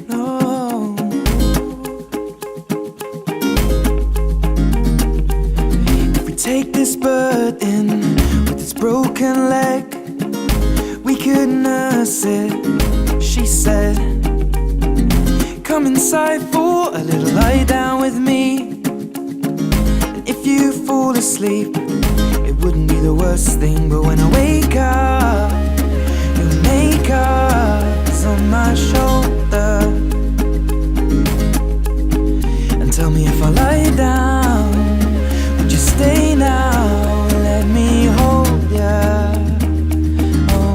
No. If we take this bird in with its broken leg, we could nurse it, she said. Come inside for a little lie down with me. And if you fall asleep, it wouldn't be the worst thing. But when I wake up, your makeup is on my shoulder. And tell me if I lie down, would you stay now and let me hold ya? Oh.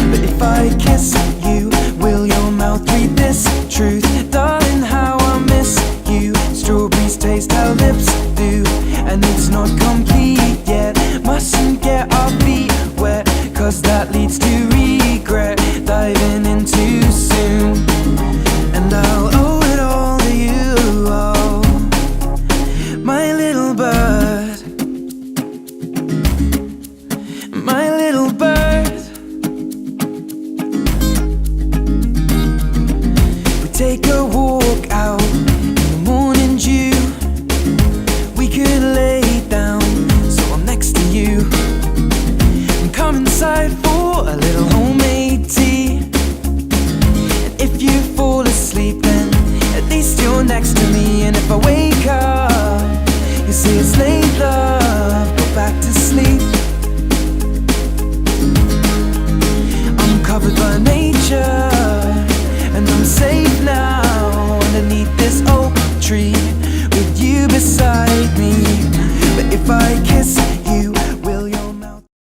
But if I kiss you, will your mouth read this truth? Darling, how I miss you. Strawberries taste how lips do, and it's not complete yet. Mustn't get our feet wet, cause that leads to regret. Diving into